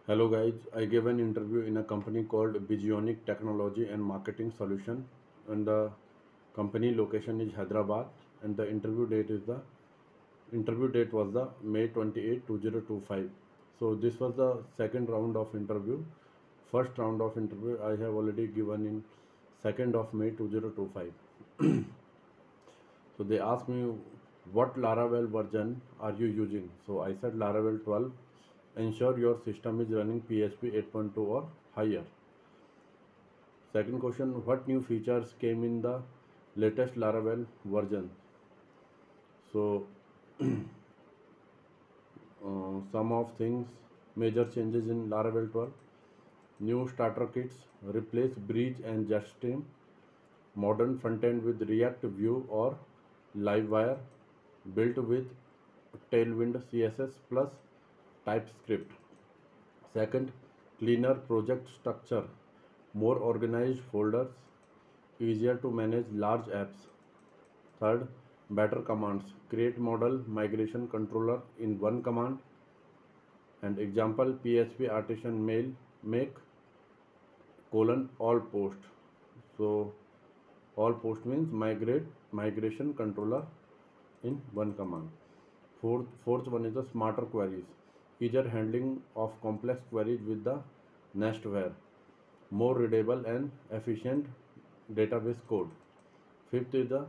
Hello guys, I gave an interview in a company called Bigionic Technology and Marketing Solution, and the company location is Hyderabad, and the interview date was the May 28, 2025. So this was the second round of interview. First round of interview I have already given in 2nd of May 2025. So they asked me what Laravel version are you using? So I said Laravel 12. Ensure your system is running PHP 8.2 or higher. Second question, what new features came in the latest Laravel version? So some of things, major changes in Laravel 12. New starter kits replace Breeze and Jetstream. Modern frontend with React Vue or Livewire, built with Tailwind CSS plus TypeScript. Second, cleaner project structure, more organized folders, easier to manage large apps. Third, better commands, create model migration controller in one command. And example, PHP artisan mail make colon all post. So all post means migrate migration controller in one command. Fourth one is the smarter queries, easier handling of complex queries with the Nestware, more readable and efficient database code. Fifth is the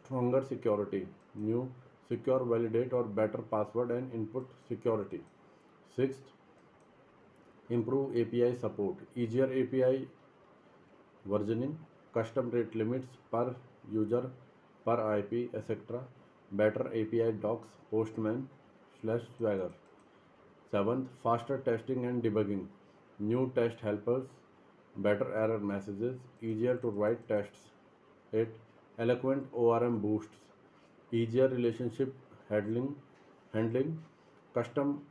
stronger security, new secure validate or better password and input security. Sixth, improve API support, easier API versioning, custom rate limits per user, per IP, etc. Better API docs, Postman slash Swagger. Seventh, faster testing and debugging, new test helpers, better error messages, easier to write tests. 8. Eloquent ORM boosts, easier relationship handling, custom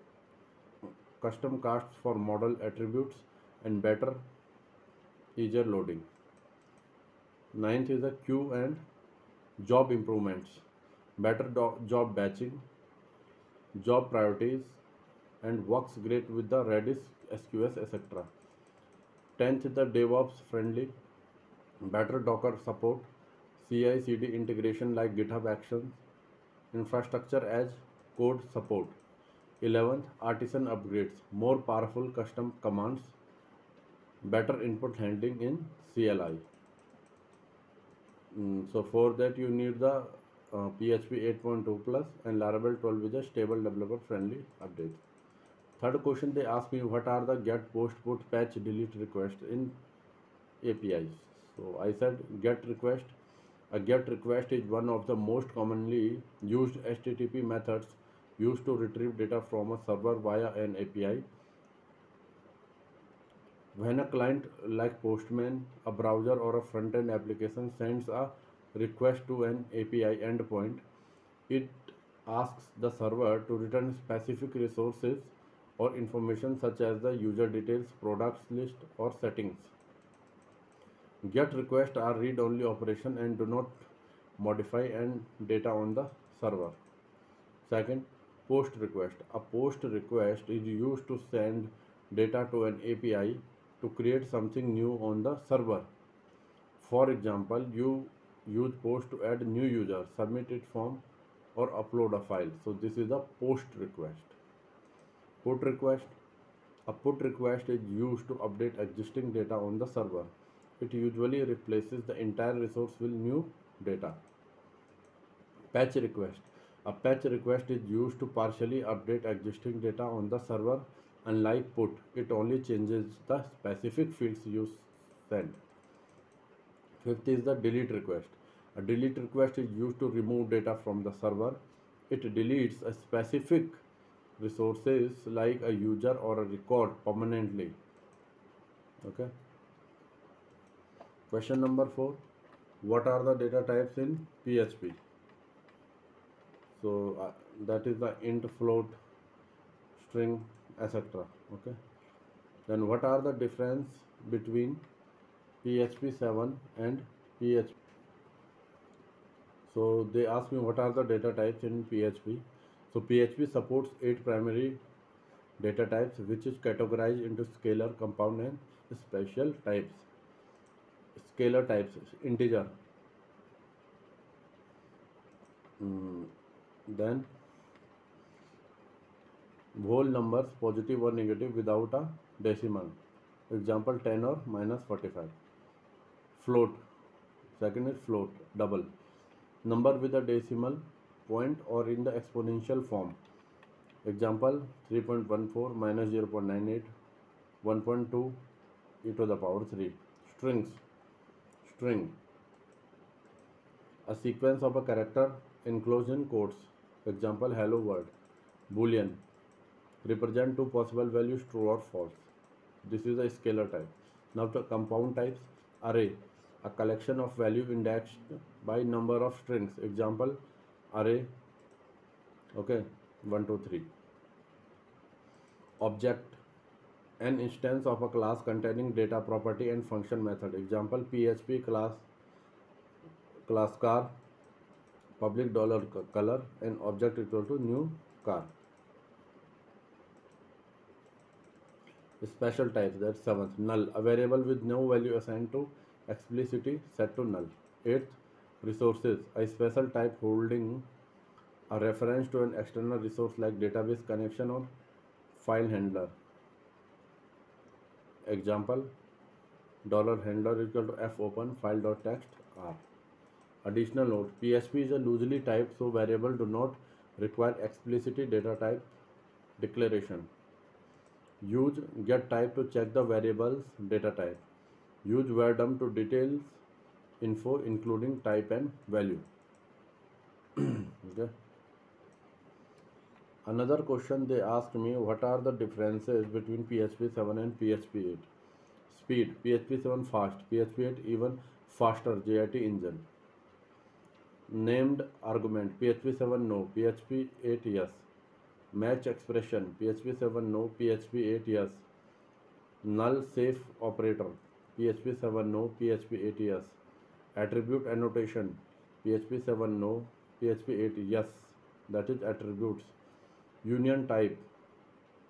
custom casts for model attributes, and better easier loading. Ninth is the queue and job improvements, better job batching, job priorities, and works great with the Redis, SQS, etc. 10th is the DevOps friendly, better Docker support, CI/CD integration like GitHub Actions, infrastructure as code support. 11th, artisan upgrades, more powerful custom commands, better input handling in CLI. So for that you need the PHP 8.2 plus and Laravel 12 with a stable developer friendly update. Third question, they ask me what are the get, post, put, patch, delete requests in APIs. So I said get request. A get request is one of the most commonly used HTTP methods used to retrieve data from a server via an API. When a client like Postman, a browser or a front-end application sends a request to an API endpoint, it asks the server to return specific resources or information such as the user details, products list, or settings. Get requests are read-only operation and do not modify and data on the server. Second, post request. A post request is used to send data to an API to create something new on the server. For example, you use post to add new user, submit it form, or upload a file. So this is a post request. Put request. A put request is used to update existing data on the server. It usually replaces the entire resource with new data. Patch request. A patch request is used to partially update existing data on the server. Unlike put, it only changes the specific fields you send. Fifth is the delete request. A delete request is used to remove data from the server. It deletes a specific resources like a user or a record permanently. Okay. Question number 4. What are the data types in PHP? So that is the int, float, string, etc. Okay. Then what are the difference between PHP 7 and PHP? So they ask me what are the data types in PHP. So PHP supports 8 primary data types, which is categorized into scalar, compound, and special types. Scalar types, integer, then whole numbers, positive or negative without a decimal. Example 10 or minus 45. Float, second is float, double. Number with a decimal point or in the exponential form. Example 3.14 minus 0.98, 1.2 e to the power 3. Strings, string, a sequence of a character enclosed in quotes. Example hello world. Boolean, represent two possible values, true or false. This is a scalar type. Now the compound types. Array, a collection of value indexed by number of strings. Example array, okay, 1 2 3. Object, an instance of a class containing data, property, and function method. Example PHP class car, public $color, and object equal to new car. Special types, that's seventh. Null, a variable with no value assigned to explicitly set to null. Eighth, resources, a special type holding a reference to an external resource like database connection or file handler. Example $handler equal to fopen file.txt r. Additional note, PHP is a loosely typed, so variable do not require explicit data type declaration. Use get type to check the variable's data type. Use var_dum to details info including type and value. Okay. Another question they asked me, what are the differences between PHP 7 and PHP 8? Speed, PHP 7 fast, PHP 8 even faster, JIT engine. Named argument, PHP 7 no, PHP 8 yes. Match expression, PHP 7 no, PHP 8 yes. Null safe operator, PHP 7 no, PHP 8 yes. Attribute annotation, PHP 7 no, PHP 8 yes, that is attributes. Union types,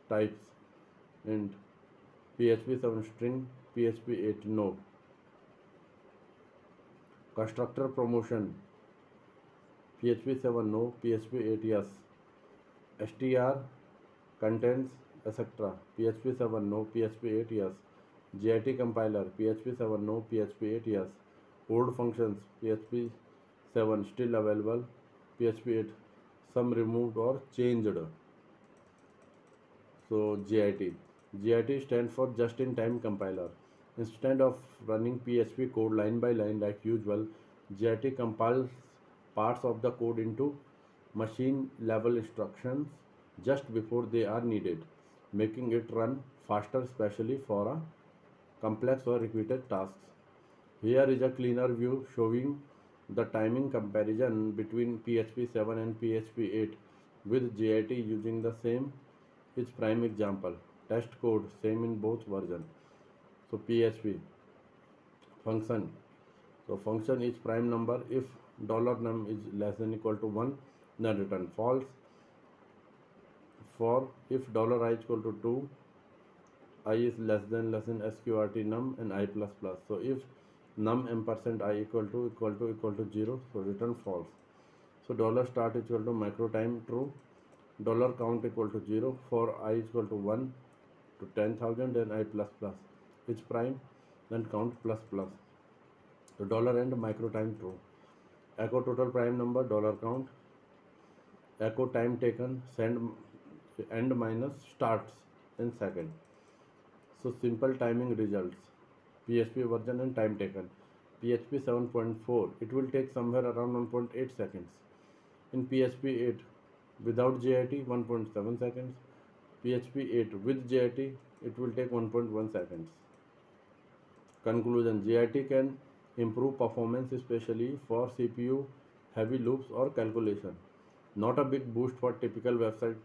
and PHP 7 string, PHP 8 no. Constructor promotion, PHP 7 no, PHP 8 yes. str contains etc. PHP 7 no, PHP 8 yes. JIT compiler, PHP 7 no, PHP 8 yes. Old functions, PHP 7 still available, PHP 8 some removed or changed. So JIT stands for just in time compiler. Instead of running PHP code line by line like usual, JIT compiles parts of the code into machine level instructions just before they are needed, making it run faster, especially for a complex or repeated tasks. Here is a cleaner view showing the timing comparison between PHP 7 and PHP 8 with JIT using the same is prime example. Test code same in both versions. So PHP function. So function is prime number. If $num is less than equal to 1, then return false. For if $i is equal to 2, I is less than sqrt num and I plus plus. So if num ampersand I equal to 0, so return false. So $start is equal to micro time true. $count equal to 0. For I is equal to 1 to 10,000, then I plus plus. It's prime, then count plus plus. So $end micro time true. Echo total prime number, $count. Echo time taken, send end minus starts in second. So simple timing results. PHP version and time taken. PHP 7.4, it will take somewhere around 1.8 seconds. In PHP 8 without JIT 1.7 seconds. PHP 8 with JIT it will take 1.1 seconds. Conclusion, JIT can improve performance especially for CPU heavy loops or calculation. Not a big boost for typical website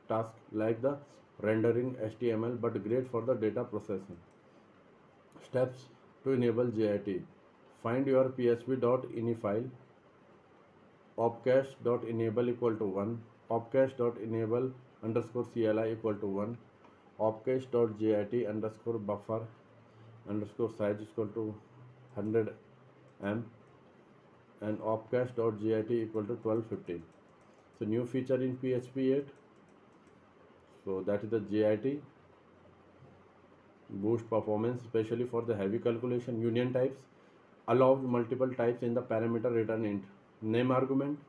tasks like the rendering HTML, but great for the data processing. Steps to enable JIT. Find your php.ini file. Opcache.enable equal to 1. Opcache.enable underscore CLI equal to 1. opcache.git underscore buffer underscore size is equal to 100 m, and opcache.git equal to 1250. So new feature in PHP 8, so that is the GIT, boost performance especially for the heavy calculation. Union types allows multiple types in the parameter return int. Name argument,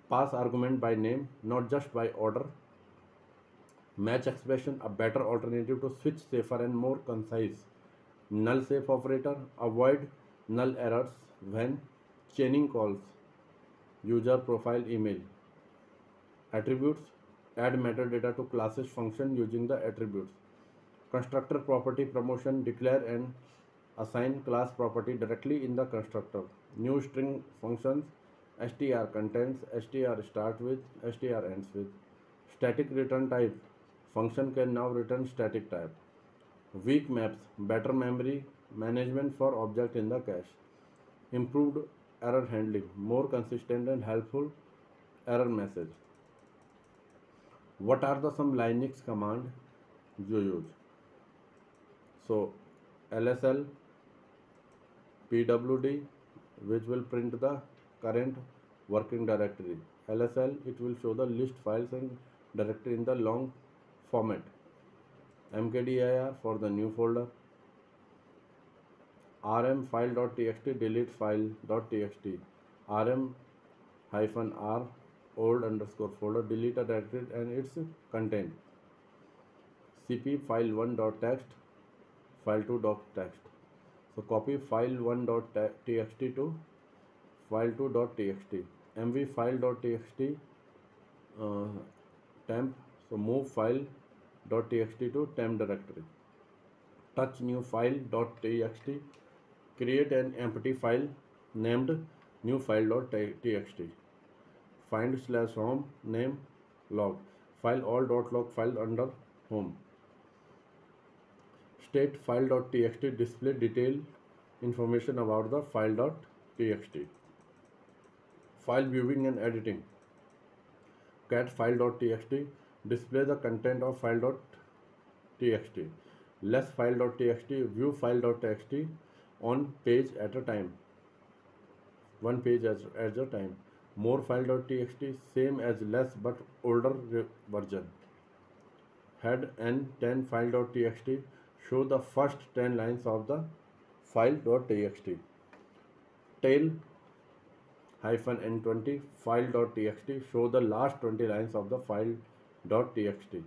pass argument by name, not just by order. Match expression, a better alternative to switch, safer and more concise. Null safe operator, avoid null errors when chaining calls. User profile email. Attributes, add metadata to classes function using the attributes. Constructor property promotion, declare and assign class property directly in the constructor. New string functions, str contains, str start with, str ends with. Static return type, function can now return static type. Weak maps, better memory management for object in the cache. Improved error handling, more consistent and helpful error message. What are the some Linux command you use? So lsl pwd, which will print the current working directory. LSL, it will show the list files and directory in the long format. mkdir for the new folder. rm file.txt delete file.txt. rm-r old underscore folder delete a directory and its content. cp file1.txt file2.txt. So copy file1.txt to file2.txt. mv file.txt temp. So move file.txt to temp directory. Touch new file.txt. Create an empty file named new file.txt. Find /home name log. File all.log file under home. State file.txt display detailed information about the file.txt. File viewing and editing. Cat file.txt display the content of file.txt. Less file.txt view file.txt on page at a time. One page at a time. More file.txt same as less but older version. Head and 10 file.txt show the first 10 lines of the file.txt. Tail -n20 file.txt show the last 20 lines of the file.txt.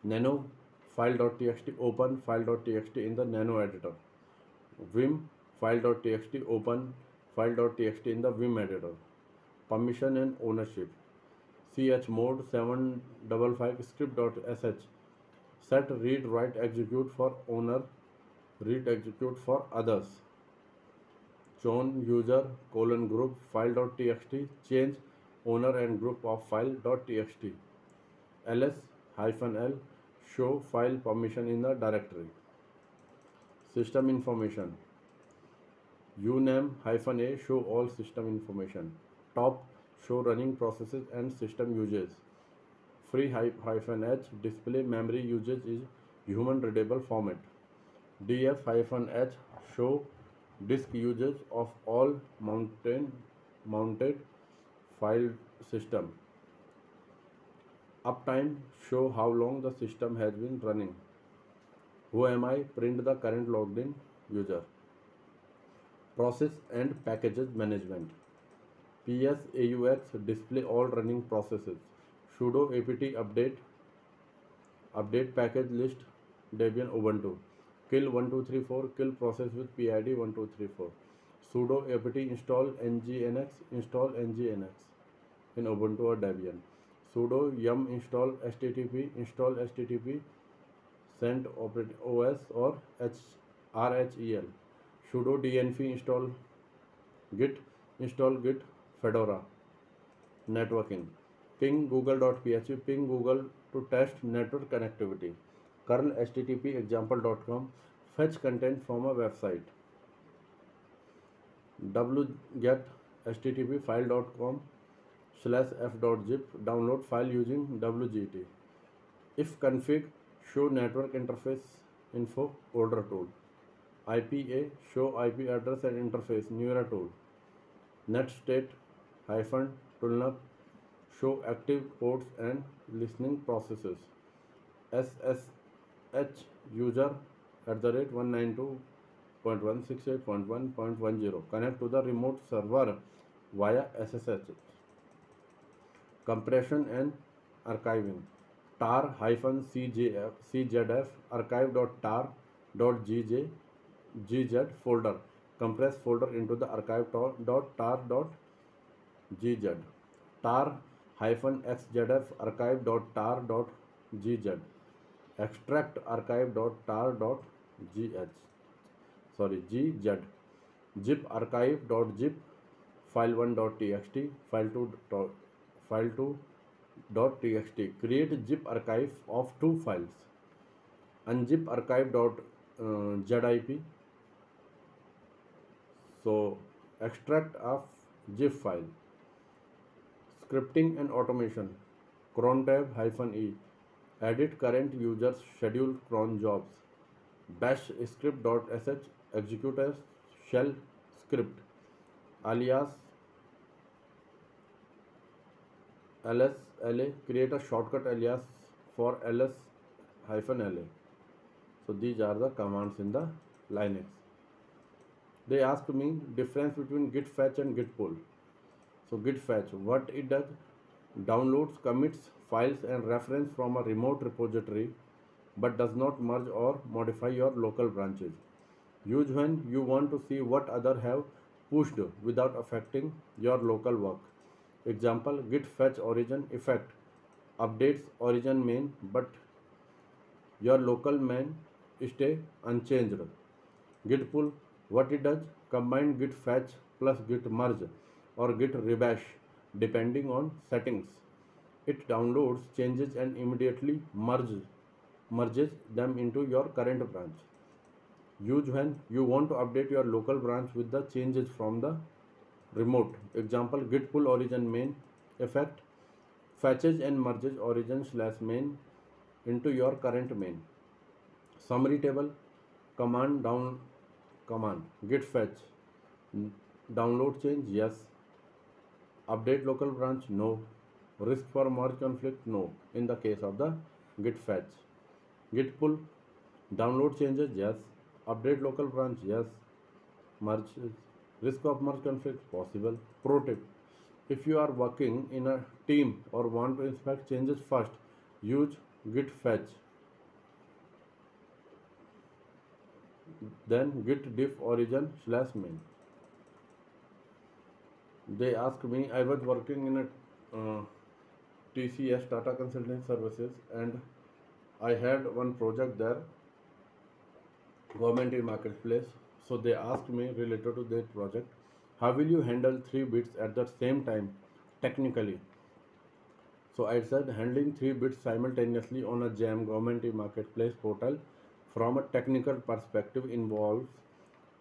Nano file.txt open file.txt in the nano editor. Vim file.txt open file.txt in the Vim editor. Permission and ownership. chmod 755 script.sh set read write execute for owner, read execute for others. Chown user group file.txt change owner and group of file.txt. ls-l show file permission in the directory. System information. uname-a show all system information. Top show running processes and system uses. Free-h display memory usage is human readable format. df-h show disk usage of all mounted file system. Uptime show how long the system has been running. Whoami print the current logged in user. Process and packages management. ps-aux display all running processes. Sudo apt update package list Debian Ubuntu. Kill 1234 kill process with PID 1234. Sudo apt install nginx in Ubuntu or Debian. Sudo yum install http send OS or RHEL. Sudo dnf install git Fedora. Networking. Ping google.php ping Google to test network connectivity. Curl http example.com fetch content from a website. wget http file.com/f.zip download file using wget. If config show network interface info, older tool. IPA, show IP address and interface, newer tool. Net state hyphen tulna, show active ports and listening processes. SSH user at the rate 192.168.1.10, connect to the remote server via SSH. Compression and archiving. tar-cjf archive.tar.gz folder. Compress folder into the archive.tar.gz. tar-xzf archive.tar.gz. Extract archive.tar.gz. gz. Zip archive.zip. file1.txt. file2.txt. Create zip archive of two files. Unzip archive.zip. So extract of zip file. Scripting and automation. Cron tab -e. Edit current user's scheduled cron jobs. Bash script.sh execute as shell script. Alias ls-la, create a shortcut alias for ls-la. So these are the commands in the Linux. They ask me difference between git fetch and git pull. So git fetch, what it does, downloads, commits files and reference from a remote repository but does not merge or modify your local branches. Use when you want to see what others have pushed without affecting your local work. Example, git fetch origin effect updates origin main but your local main stay unchanged. Git pull, what it does, combine git fetch plus git merge or git rebash depending on settings. It downloads changes and immediately merges them into your current branch. Use when you want to update your local branch with the changes from the remote. Example, git pull origin main effect fetches and merges origin/main into your current main. Summary table, command git fetch, download change, yes. Update local branch, no. Risk for merge conflict, no, in the case of the git fetch. Git pull, download changes, yes. Update local branch, yes. Merge, risk of merge conflict, possible. Pro tip, if you are working in a team or want to inspect changes first, use git fetch, then git diff origin/main. They asked me, I was working in a TCS, Tata Consulting Services, and I had one project there, government e-marketplace. So they asked me related to that project, how will you handle 3 bits at the same time technically? So I said, handling 3 bits simultaneously on a GEM government e-marketplace portal from a technical perspective involves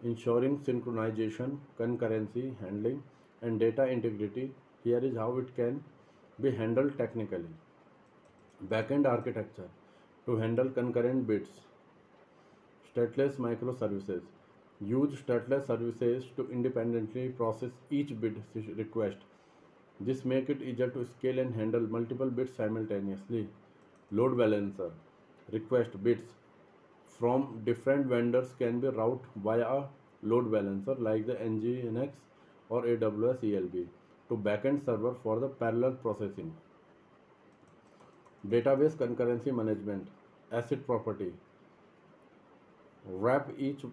ensuring synchronization, concurrency, handling, and data integrity. Here is how it can be handled technically. Backend architecture to handle concurrent bits. Stateless microservices. Use stateless services to independently process each bit request. This makes it easier to scale and handle multiple bits simultaneously. Load balancer. Request bits from different vendors can be routed via a load balancer like the Nginx or AWS ELB to backend server for the parallel processing. Database concurrency management. ACID property. Wrap each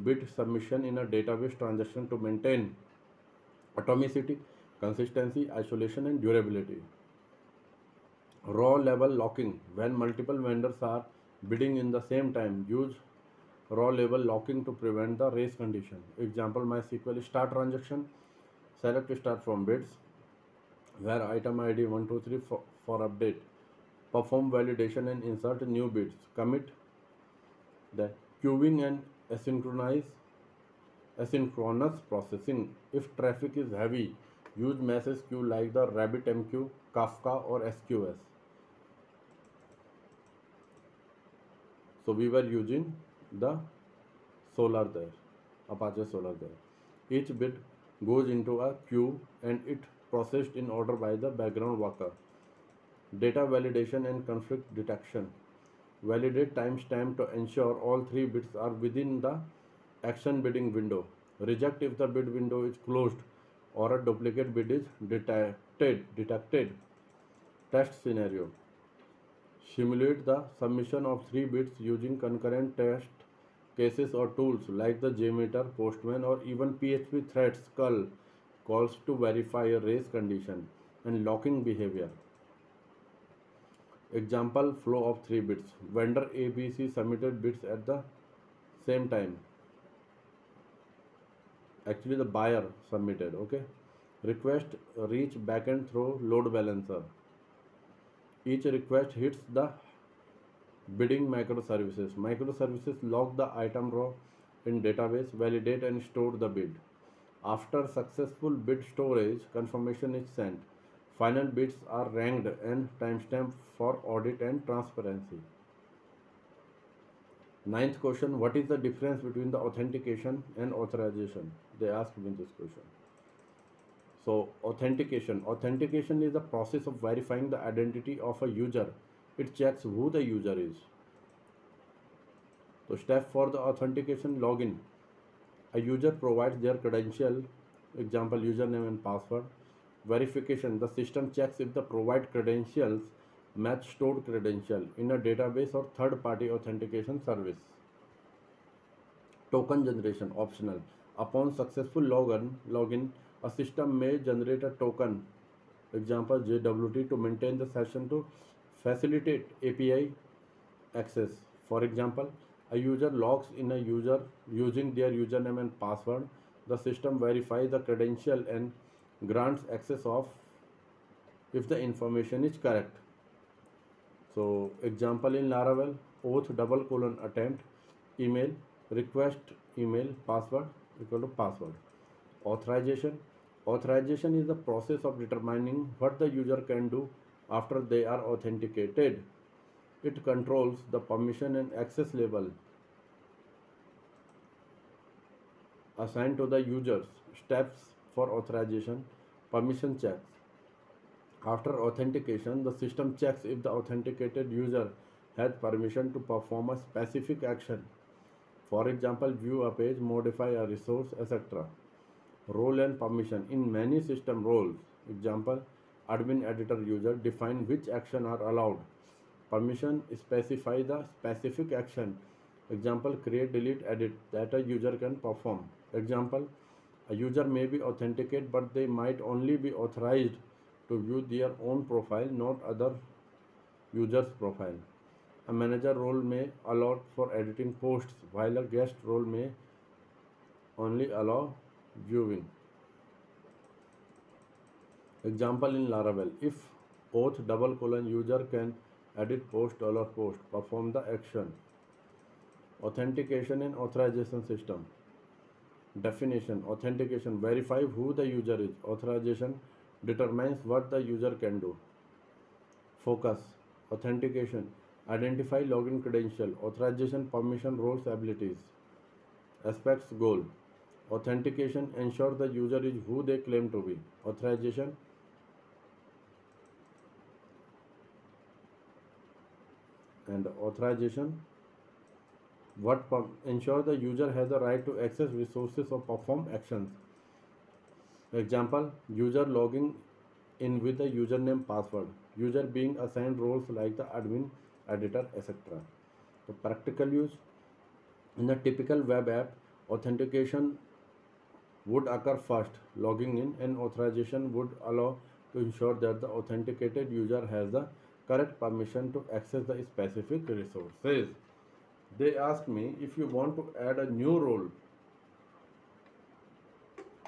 bit submission in a database transaction to maintain atomicity, consistency, isolation, and durability. Raw level locking. When multiple vendors are bidding in the same time, use raw level locking to prevent the race condition. Example, MySQL start transaction. Select start from bids where item ID 123 for update. Perform validation and insert new bids. Commit the queuing and asynchronous processing. If traffic is heavy, use message queue like the RabbitMQ, Kafka, or SQS. So we were using the Solr there, Apache Solr there. Each bit goes into a queue and it processed in order by the background worker. Data validation and conflict detection. Validate timestamp to ensure all three bits are within the action bidding window. Reject if the bid window is closed or a duplicate bid is detected. Test scenario. Simulate the submission of three bits using concurrent test cases or tools like the JMeter, Postman, or even PHP threads calls to verify a race condition and locking behavior. Example flow of three bits. Vendor ABC submitted bits at the same time. Actually, the buyer submitted. Okay. Request reach backend through load balancer. Each request hits the bidding microservices. Microservices log the item raw in database, validate and store the bid. After successful bid storage, confirmation is sent. Final bids are ranked and timestamped for audit and transparency. Ninth question, what is the difference between the authentication and authorization? They asked me this question. So authentication is the process of verifying the identity of a user. It checks who the user is. So step for the authentication, login. A user provides their credential, example username and password. Verification, the system checks if the provided credentials match stored credential in a database or third-party authentication service. Token generation, optional. Upon successful login, a system may generate a token, example JWT, to maintain the session to facilitate API access. For example, a user logs in a user using their username and password. The system verifies the credential and grants access of if the information is correct. So example in Laravel, auth double colon attempt email request email password equal to password. Authorization is the process of determining what the user can do after they are authenticated. It controls the permission and access level assigned to the users. Steps for authorization, permission checks. After authentication, the system checks if the authenticated user has permission to perform a specific action. For example, view a page, modify a resource, etc. Role and permission. In many system roles, example, admin, editor, user, define which action are allowed. Permission specify the specific action. Example, create, delete, edit that a user can perform. Example, a user may be authenticated but they might only be authorized to view their own profile, not other users' profile. A manager role may allow for editing posts, while a guest role may only allow viewing. Example in Laravel, if auth double colon user can edit post dollar post, perform the action. Authentication and authorization system. Definition, authentication, verify who the user is. Authorization determines what the user can do. Focus, authentication, identify login credential. Authorization, permission, roles, abilities. Aspects, goal. Authentication, ensure the user is who they claim to be. Authorization, ensure the user has the right to access resources or perform actions. Example, user logging in with the username password, user being assigned roles like the admin, editor, etc. So practical use, in a typical web app, authentication would occur first, logging in, and authorization would allow to ensure that the authenticated user has the correct permission to access the specific resources. They asked me, if you want to add a new role,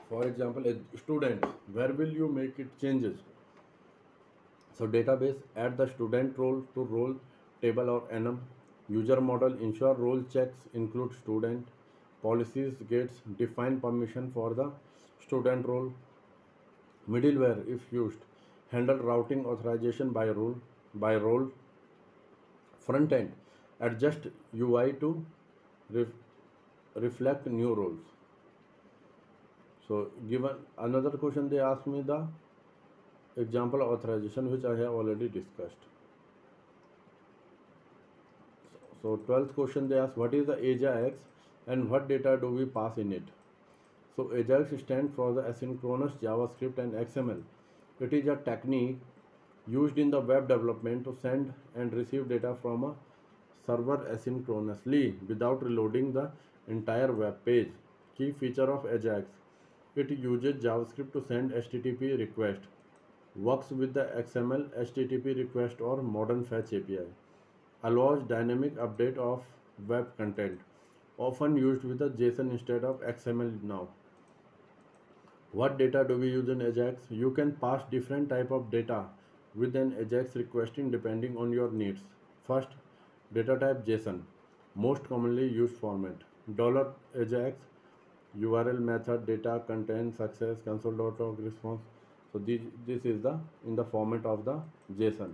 for example a student, where will you make it changes? So database, add the student role to role table or enum. User model, ensure role checks include student. Policies, gates, define permission for the student role. Middleware, if used, handle routing authorization by role. Front end, Adjust UI to reflect new roles. So given another question, they asked me the example authorization, which I have already discussed. So 12th question, they ask what is the AJAX and what data do we pass in it. So AJAX stands for the asynchronous JavaScript and XML. It is a technique used in the web development to send and receive data from a server asynchronously without reloading the entire web page. Key feature of AJAX: it uses JavaScript to send HTTP request, works with the XML HTTP request or modern fetch API, allows dynamic update of web content, often used with the JSON instead of XML now. What data do we use in AJAX? You can pass different type of data with an AJAX requesting depending on your needs. First, data type JSON, most commonly used format. $AJAX, URL, method, data, content, success, console.log, response. So this is the in the format of the JSON.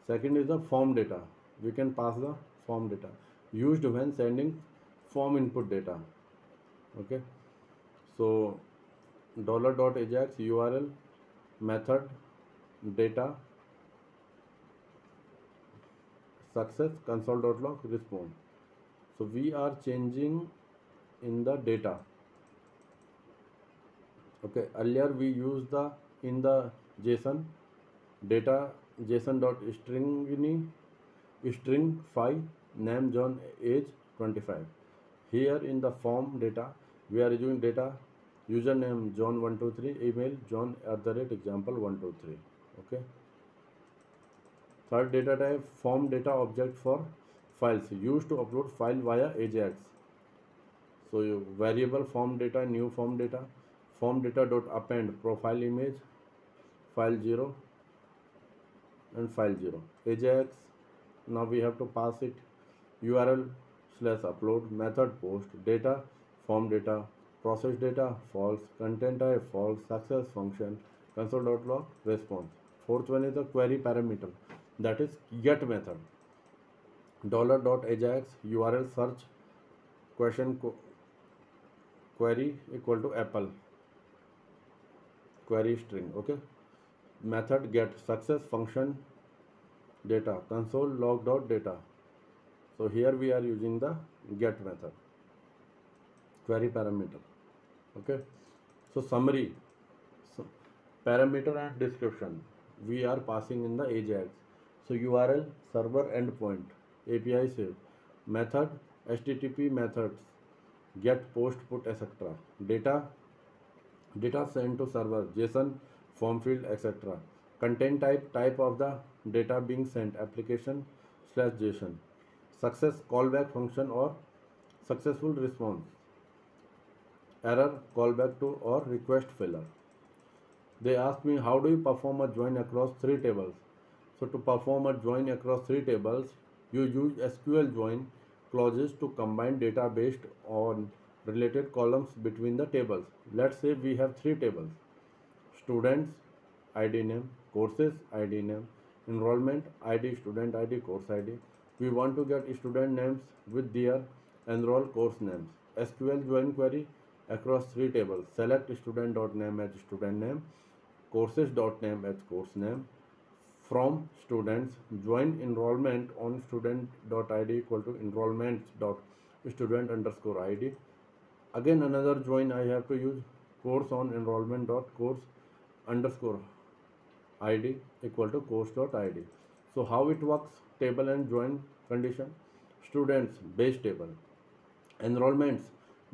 Second is the form data. We can pass the form data used when sending form input data. Okay. So $.ajax, URL, method, data, success, console.log, response. So we are changing in the data. Okay, earlier we used the in the JSON data string 5, name, John, age 25. Here in the form data we are using data username John123, email John@example123. Okay. Third data type, form data object for files used to upload file via AJAX. So variable form data, new form data, form data dot append profile image, file 0 and file 0. AJAX, now we have to pass it URL slash upload, method post, data, form data, process data, false, content type, false, success function, console.log, response. Fourth one is the query parameter, that is get method. $.ajax, URL search, question query equal to apple, query string. Okay. Method get, success function, data, console log dot data. So here we are using the get method, query parameter. Okay. So summary, so parameter and description we are passing in the AJAX. So URL, server endpoint, API save, method, HTTP methods, get, post, put, etc. Data, data sent to server, JSON, form field, etc. Content type, type of the data being sent, application slash JSON. Success, callback function or successful response. Error, callback to or request failure. They asked me how do you perform a join across three tables. So to perform a join across three tables, you use SQL join clauses to combine data based on related columns between the tables. Let's say we have three tables: students ID name, courses ID name, enrollment ID, student ID, course ID. We want to get student names with their enroll course names. SQL join query across three tables. Select student.name as student name, courses.name as course name. From students, join enrollment on student.id equal to enrollment.student underscore id. Again another join I have to use, course on enrollment.course underscore id equal to course.id. So how it works? Table and join condition. Students base table. Enrollments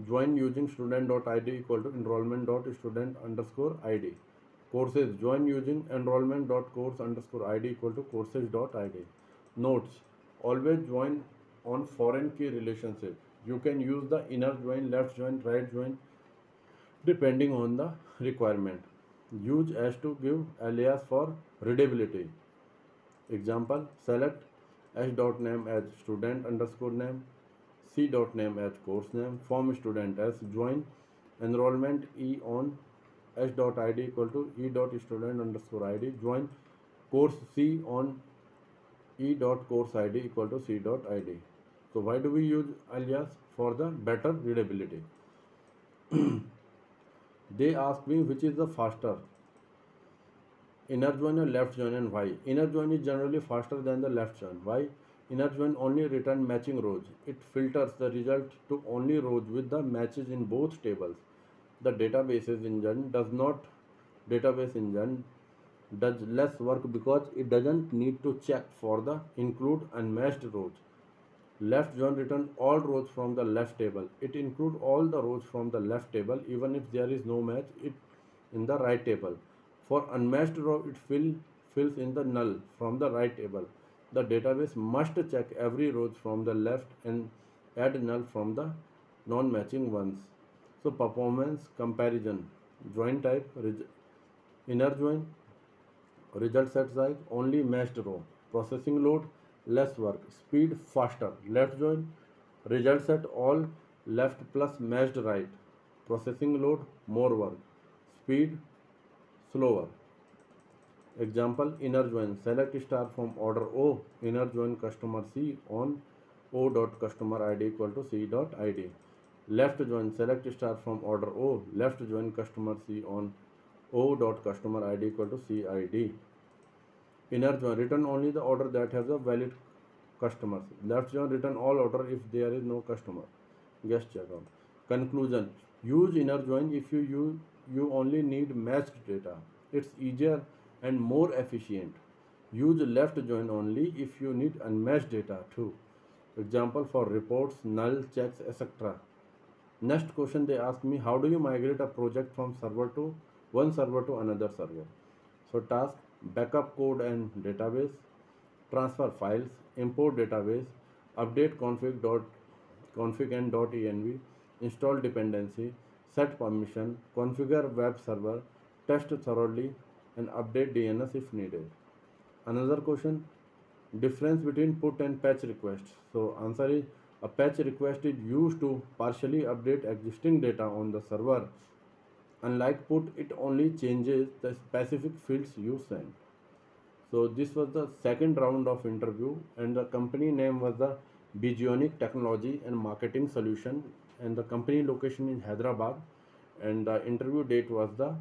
join using student.id equal to enrollment.student underscore id. Courses join using enrollment.course underscore id equal to courses.id. Notes, always join on foreign key relationship. You can use the inner join, left join, right join depending on the requirement. Use as to give alias for readability. Example, select s.name as student underscore name, c.name as course name, form student as join enrollment e on s.id equal to e.student underscore id, join course c on E dot course ID equal to C dot ID. So why do we use alias? For the better readability. They ask me which is the faster, inner join or left join, and why. Inner join is generally faster than the left join. Why? Inner join only return matching rows. It filters the result to only rows with the matches in both tables. The database engine does less work because it doesn't need to check for the include unmatched rows. Left join return all rows from the left table. It includes all the rows from the left table even if there is no match it in the right table. For unmatched row, it fills in the null from the right table. The database must check every row from the left and add null from the non-matching ones. So performance comparison, join type, inner join, result set size, only matched row, processing load, less work, speed faster, left join, result set all left plus matched right, processing load, more work, speed slower. Example, inner join, select star from order O, inner join customer C on O dot customer ID equal to C dot ID. Left join, select star from order O, left join customer C on O dot customer ID equal to CID. Inner join, return only the order that has a valid customers. Left join, return all order if there is no customer. Guest checkout. Conclusion, use inner join if you only need matched data. It's easier and more efficient. Use left join only if you need unmatched data too. Example for reports, null checks, etc. Next question they ask me, how do you migrate a project from server to one server to another server? So task, backup code and database, transfer files, import database, update config and .env, install dependency, set permission, configure web server, test thoroughly, and update DNS if needed. Another question, difference between put and patch requests. So answer is, a patch request is used to partially update existing data on the server. Unlike put, it only changes the specific fields you send. So this was the second round of interview, and the company name was the Bigionic Technology and Marketing Solution, and the company location in Hyderabad, and the interview date was the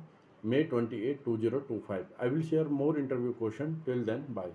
May 28, 2025. I will share more interview question. Till then, bye.